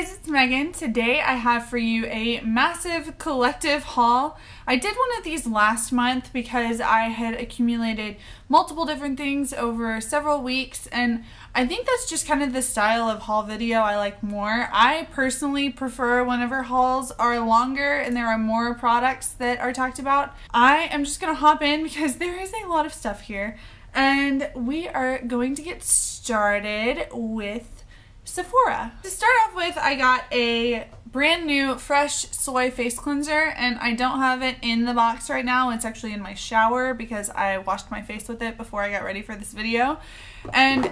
guys, it's Megan. Today I have for you a massive collective haul. I did one of these last month because I had accumulated multiple different things over several weeks, and I think that's just kind of the style of haul video I like more. I personally prefer whenever hauls are longer and there are more products that are talked about. I am just gonna hop in because there is a lot of stuff here, and we are going to get started with Sephora. To start off with, I got a brand new fresh soy face cleanser, and I don't have it in the box right now. It's actually in my shower because I washed my face with it before I got ready for this video. And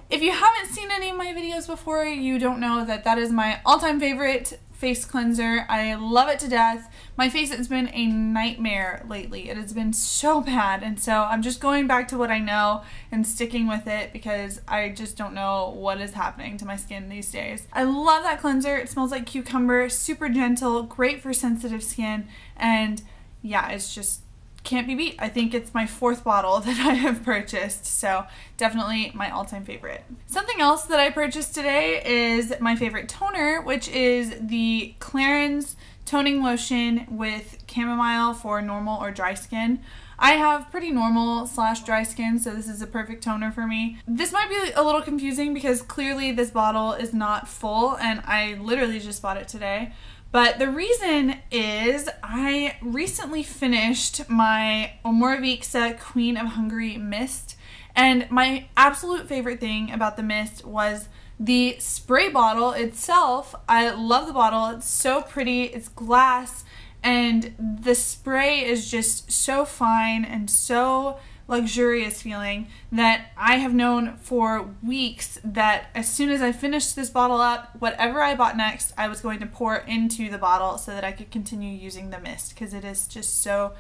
if you haven't seen any of my videos before, you don't know that that is my all-time favorite face cleanser. I love it to death. My face has been a nightmare lately. It has been so bad, and so I'm just going back to what I know and sticking with it because I just don't know what is happening to my skin these days. I love that cleanser. It smells like cucumber, super gentle, great for sensitive skin, and yeah, it's just can't be beat. I think it's my fourth bottle that I have purchased, so definitely my all-time favorite. Something else that I purchased today is my favorite toner, which is the Clarins toning lotion with chamomile for normal or dry skin. I have pretty normal / dry skin, so this is a perfect toner for me. This might be a little confusing because clearly this bottle is not full, and I literally just bought it today. But the reason is I recently finished my Omorovixa Queen of Hungary mist, and my absolute favorite thing about the mist was the spray bottle itself. I love the bottle. It's so pretty. It's glass, and the spray is just so fine and so luxurious feeling that I have known for weeks that as soon as I finished this bottle up, whatever I bought next, I was going to pour into the bottle so that I could continue using the mist because it is just so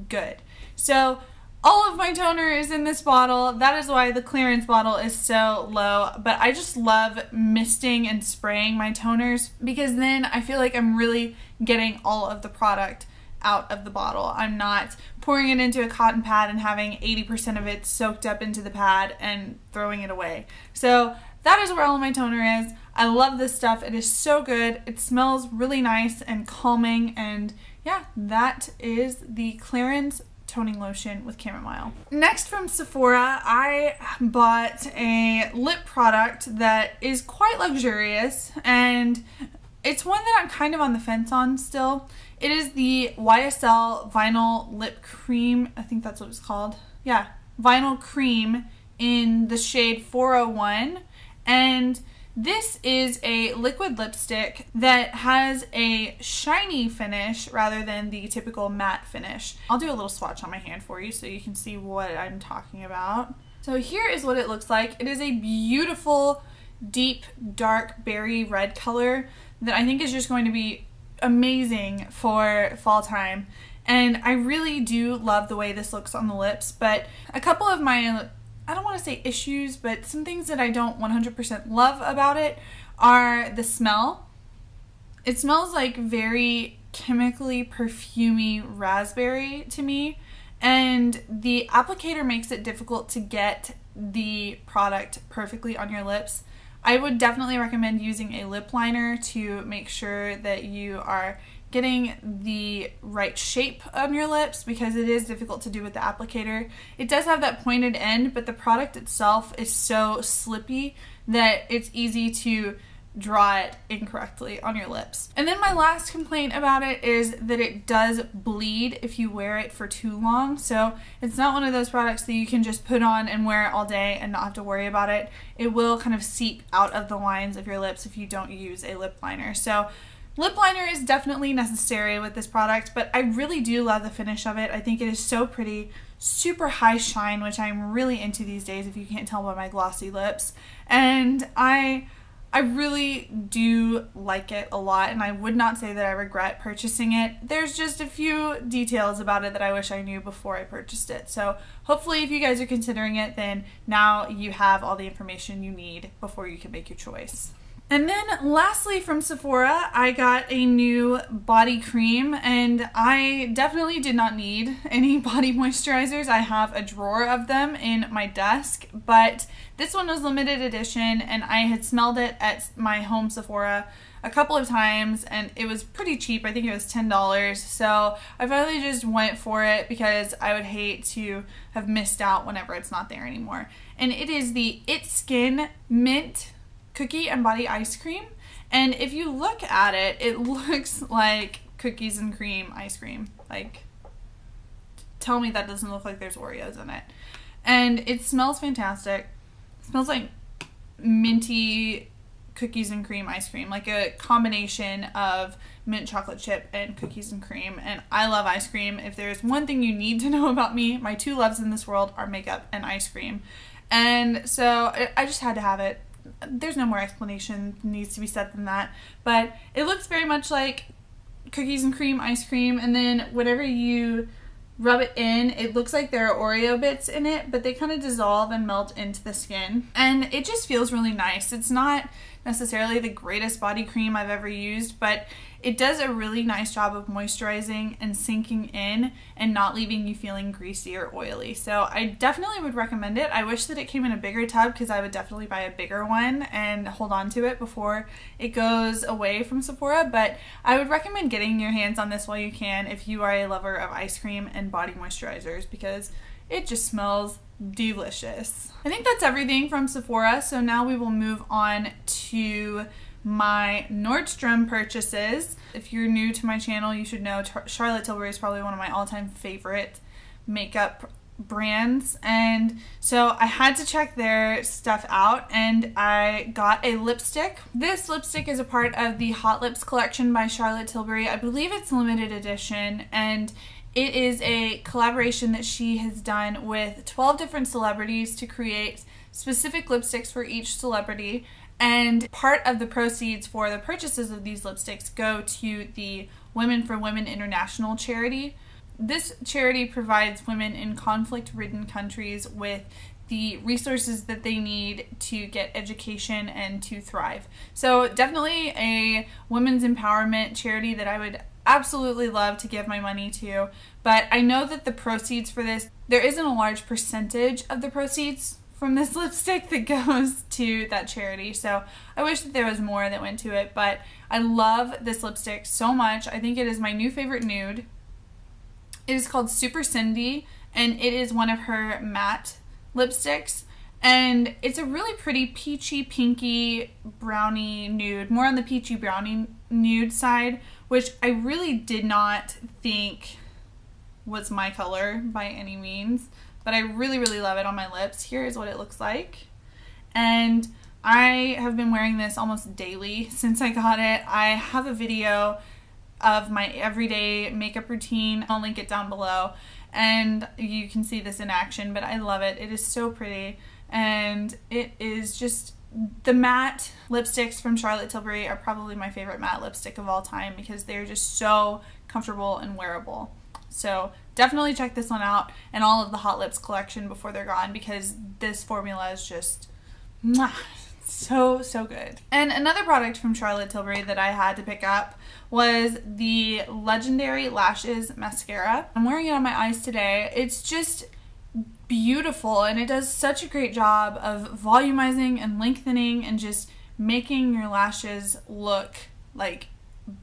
good. So all of my toner is in this bottle. That is why the clearance bottle is so low, but I just love misting and spraying my toners because then I feel like I'm really getting all of the product out of the bottle. I'm not pouring it into a cotton pad and having 80% of it soaked up into the pad and throwing it away. So that is where all of my toner is. I love this stuff. It is so good. It smells really nice and calming, and yeah, that is the Clarins toning lotion with chamomile. Next, from Sephora, I bought a lip product that is quite luxurious, and it's one that I'm kind of on the fence on still. It is the YSL Vinyl Lip Cream. I think that's what it's called. Yeah, Vinyl Cream in the shade 401. And this is a liquid lipstick that has a shiny finish rather than the typical matte finish. I'll do a little swatch on my hand for you so you can see what I'm talking about. So here is what it looks like. It is a beautiful, deep, dark berry red color that I think is just going to be amazing for fall time, and I really do love the way this looks on the lips. But a couple of my, I don't want to say issues, but some things that I don't 100% love about it are the smell. It smells like very chemically perfumey raspberry to me, and the applicator makes it difficult to get the product perfectly on your lips. I would definitely recommend using a lip liner to make sure that you are getting the right shape on your lips because it is difficult to do with the applicator. It does have that pointed end, but the product itself is so slippy that it's easy to draw it incorrectly on your lips. And then my last complaint about it is that it does bleed if you wear it for too long. So it's not one of those products that you can just put on and wear it all day and not have to worry about it. It will kind of seep out of the lines of your lips if you don't use a lip liner. So lip liner is definitely necessary with this product, but I really do love the finish of it. I think it is so pretty, super high shine, which I'm really into these days if you can't tell by my glossy lips. And I really do like it a lot, and I would not say that I regret purchasing it. There's just a few details about it that I wish I knew before I purchased it. So hopefully if you guys are considering it, then now you have all the information you need before you can make your choice. And then lastly from Sephora, I got a new body cream, and I definitely did not need any body moisturizers. I have a drawer of them in my desk, but this one was limited edition and I had smelled it at my home Sephora a couple of times and it was pretty cheap. I think it was $10. So I finally just went for it because I would hate to have missed out whenever it's not there anymore. And it is the It Skin Mint Cookie and Body Ice Cream. And if you look at it, it looks like cookies and cream ice cream. Like, tell me that doesn't look like there's Oreos in it. And it smells fantastic. It smells like minty cookies and cream ice cream, like a combination of mint chocolate chip and cookies and cream. And I love ice cream. If there's one thing you need to know about me, my two loves in this world are makeup and ice cream. And so I just had to have it. There's no more explanation needs to be said than that. But it looks very much like cookies and cream ice cream, and then whenever you rub it in, it looks like there are Oreo bits in it, but they kind of dissolve and melt into the skin. And it just feels really nice. It's not necessarily the greatest body cream I've ever used, but it does a really nice job of moisturizing and sinking in and not leaving you feeling greasy or oily. So I definitely would recommend it. I wish that it came in a bigger tub because I would definitely buy a bigger one and hold on to it before it goes away from Sephora, but I would recommend getting your hands on this while you can if you are a lover of ice cream and body moisturizers, because it just smells delicious. I think that's everything from Sephora, so now we will move on to my Nordstrom purchases. If you're new to my channel, you should know Charlotte Tilbury is probably one of my all-time favorite makeup brands, and so I had to check their stuff out, and I got a lipstick. This lipstick is a part of the Hot Lips collection by Charlotte Tilbury. I believe it's limited edition, and it is a collaboration that she has done with 12 different celebrities to create specific lipsticks for each celebrity. And part of the proceeds for the purchases of these lipsticks go to the Women for Women International charity. This charity provides women in conflict-ridden countries with the resources that they need to get education and to thrive. So definitely a women's empowerment charity that I would absolutely love to give my money to, but I know that the proceeds for this, there isn't a large percentage of the proceeds from this lipstick that goes to that charity, so I wish that there was more that went to it. But I love this lipstick so much. I think it is my new favorite nude. It is called Super Cindy, and it is one of her matte lipsticks, and it's a really pretty peachy pinky brownie nude, more on the peachy brownie nude side, which I really did not think was my color by any means, but I really, really love it on my lips. Here is what it looks like. And I have been wearing this almost daily since I got it. I have a video of my everyday makeup routine. I'll link it down below, and you can see this in action, but I love it. It is so pretty, and it is just, the matte lipsticks from Charlotte Tilbury are probably my favorite matte lipstick of all time because they're just so comfortable and wearable. So definitely check this one out and all of the Hot Lips collection before they're gone, because this formula is just mwah, so good. And another product from Charlotte Tilbury that I had to pick up was the Legendary Lashes Mascara. I'm wearing it on my eyes today. It's just beautiful, and it does such a great job of volumizing and lengthening and just making your lashes look like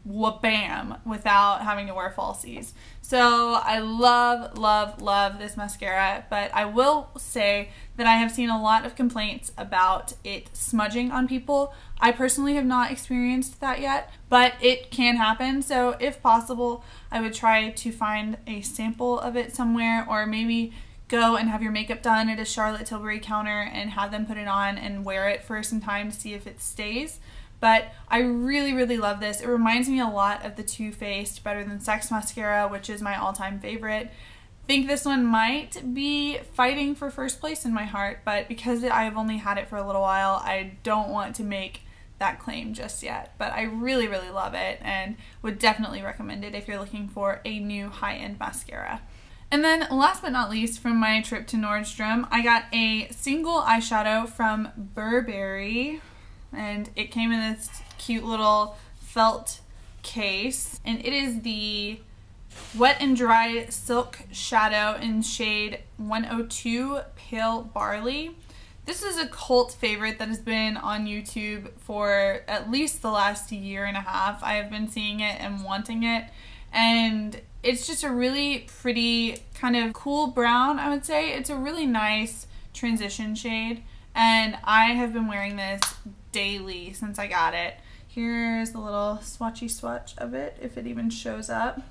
wha-bam without having to wear falsies. So I love this mascara, but I will say that I have seen a lot of complaints about it smudging on people. I personally have not experienced that yet, but it can happen. So if possible, I would try to find a sample of it somewhere, or maybe go and have your makeup done at a Charlotte Tilbury counter and have them put it on and wear it for some time to see if it stays. But I really love this. It reminds me a lot of the Too Faced Better Than Sex mascara, which is my all-time favorite. I think this one might be fighting for first place in my heart, but because I've only had it for a little while, I don't want to make that claim just yet. But I really love it and would definitely recommend it if you're looking for a new high-end mascara. And then last but not least, from my trip to Nordstrom, I got a single eyeshadow from Burberry. and it came in this cute little felt case, and it is the Wet and Dry Silk Shadow in shade 102 Pale Barley. This is a cult favorite that has been on YouTube for at least the last year and a half. I have been seeing it and wanting it, and it's just a really pretty kind of cool brown, I would say. It's a really nice transition shade, and I have been wearing this daily since I got it. Here's a little swatchy swatch of it, if it even shows up.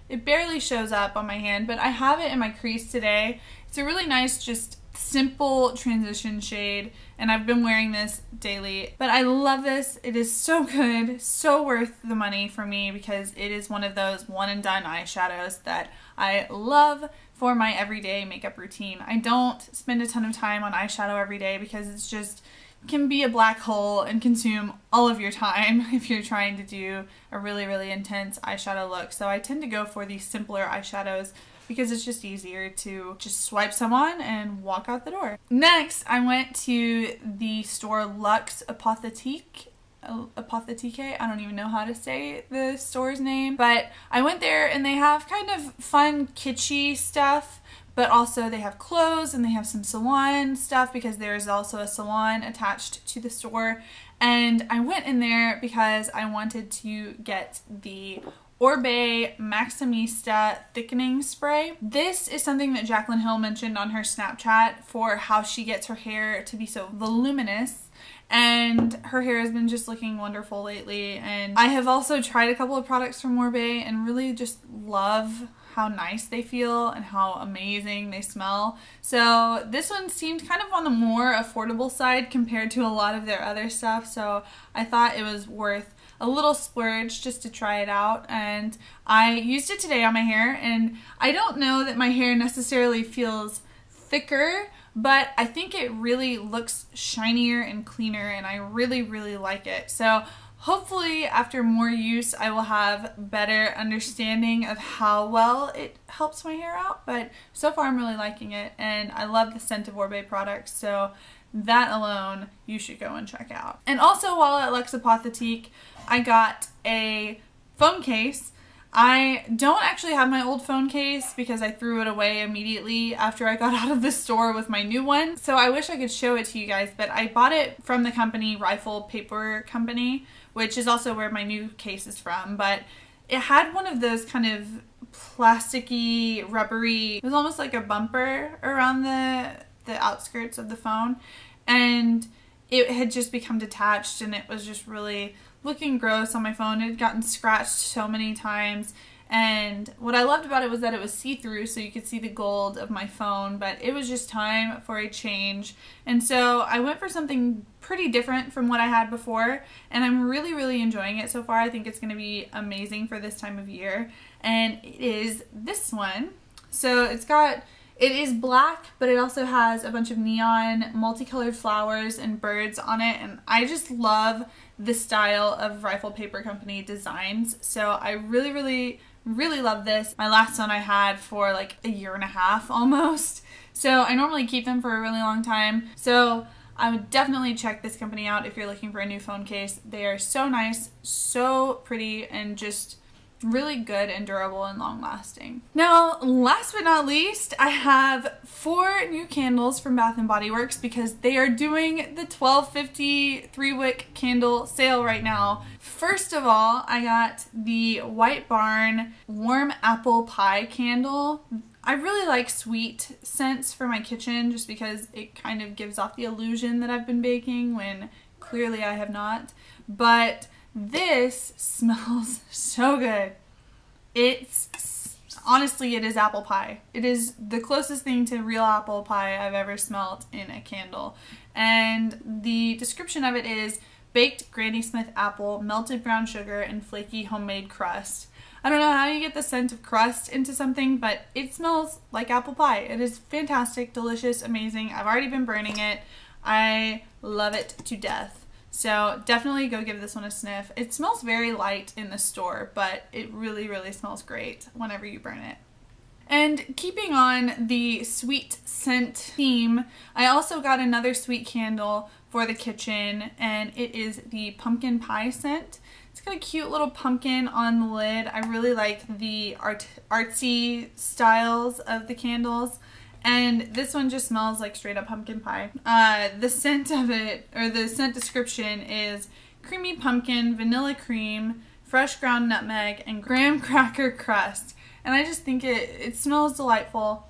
It barely shows up on my hand, but I have it in my crease today. It's a really nice, just simple transition shade, and I've been wearing this daily. But I love this. It is so good, so worth the money for me, because it is one of those one and done eyeshadows that I love for my everyday makeup routine. I don't spend a ton of time on eyeshadow every day because it's just can be a black hole and consume all of your time if you're trying to do a really, really intense eyeshadow look. So I tend to go for these simpler eyeshadows because it's just easier to just swipe some on and walk out the door. Next, I went to the store Luxe Apothetique. I don't even know how to say the store's name, but I went there and they have kind of fun, kitschy stuff, but also they have clothes and they have some salon stuff because there's also a salon attached to the store. And I went in there because I wanted to get the Orbe Maximista thickening spray. This is something that Jaclyn Hill mentioned on her Snapchat for how she gets her hair to be so voluminous, and her hair has been just looking wonderful lately. And I have also tried a couple of products from Orbe and really just love how nice they feel and how amazing they smell. So this one seemed kind of on the more affordable side compared to a lot of their other stuff, so I thought it was worth a little splurge just to try it out. And I used it today on my hair, and I don't know that my hair necessarily feels thicker, but I think it really looks shinier and cleaner, and I really, really like it. So hopefully after more use I will have better understanding of how well it helps my hair out, but so far I'm really liking it, and I love the scent of Orbe products, so that alone you should go and check out. And also, while at Luxe Apothetique, I got a phone case. I don't actually have my old phone case because I threw it away immediately after I got out of the store with my new one. So I wish I could show it to you guys, but I bought it from the company Rifle Paper Company, which is also where my new case is from. But it had one of those kind of plasticky, rubbery, it was almost like a bumper around the outskirts of the phone, and it had just become detached, and it was just really looking gross on my phone. It had gotten scratched so many times, and what I loved about it was that it was see-through, so you could see the gold of my phone, but it was just time for a change. And so I went for something pretty different from what I had before, and I'm really, really enjoying it so far. I think it's going to be amazing for this time of year, and it is this one. So it is black, but it also has a bunch of neon multicolored flowers and birds on it, and I just love the style of Rifle Paper Company designs. So I really, really, really love this. My last one I had for like a year and a half almost. So I normally keep them for a really long time. So I would definitely check this company out if you're looking for a new phone case. They are so nice, so pretty, and just really good and durable and long lasting. Now, last but not least, I have 4 new candles from Bath & Body Works because they are doing the $12.50 3-wick candle sale right now. First of all, I got the White Barn Warm Apple Pie candle. I really like sweet scents for my kitchen just because it kind of gives off the illusion that I've been baking when clearly I have not. But this smells so good. Honestly, it is apple pie. It is the closest thing to real apple pie I've ever smelled in a candle. And the description of it is baked Granny Smith apple, melted brown sugar, and flaky homemade crust. I don't know how you get the scent of crust into something, but it smells like apple pie. It is fantastic, delicious, amazing. I've already been burning it. I love it to death. So definitely go give this one a sniff. It smells very light in the store, but it really, really smells great whenever you burn it. And keeping on the sweet scent theme, I also got another sweet candle for the kitchen, and it is the pumpkin pie scent. It's got a cute little pumpkin on the lid. I really like the artsy styles of the candles, and this one just smells like straight up pumpkin pie. The scent of it, or the scent description, is creamy pumpkin, vanilla cream, fresh ground nutmeg, and graham cracker crust. And I just think it smells delightful.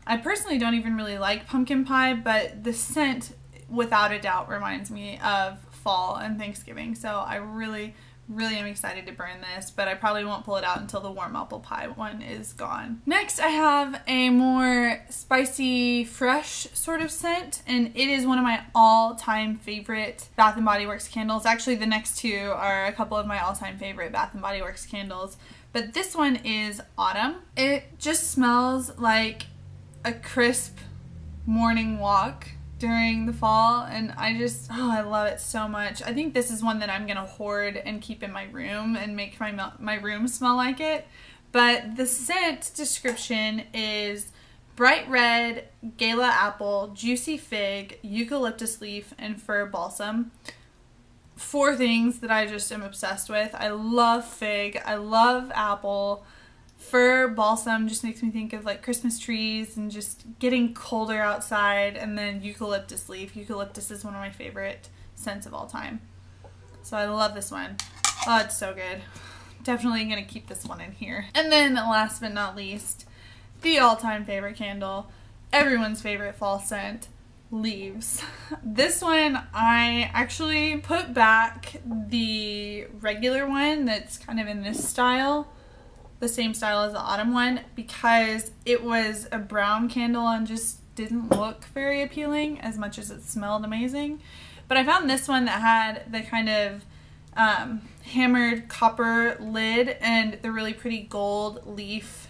I personally don't even really like pumpkin pie, but the scent without a doubt reminds me of fall and Thanksgiving. So I really am excited to burn this, but I probably won't pull it out until the warm apple pie one is gone. Next, I have a more spicy, fresh sort of scent, and it is one of my all-time favorite Bath & Body Works candles. Actually, the next two are a couple of my all-time favorite Bath & Body Works candles, but this one is Autumn. It just smells like a crisp morning walk during the fall, and I love it so much. I think this is one that I'm gonna hoard and keep in my room and make my room smell like it. But the scent description is bright red, gala apple, juicy fig, eucalyptus leaf, and fir balsam. 4 things that I just am obsessed with. I love fig, I love apple. Fir balsam just makes me think of like Christmas trees and just getting colder outside, and then eucalyptus leaf. Eucalyptus is one of my favorite scents of all time. So I love this one. Oh, it's so good. Definitely gonna keep this one in here. And then last but not least, the all-time favorite candle, everyone's favorite fall scent, Leaves. This one, I actually put back the regular one that's kind of in this style, the same style as the Autumn one, because it was a brown candle and just didn't look very appealing as much as it smelled amazing. But I found this one that had the kind of hammered copper lid and the really pretty gold leaf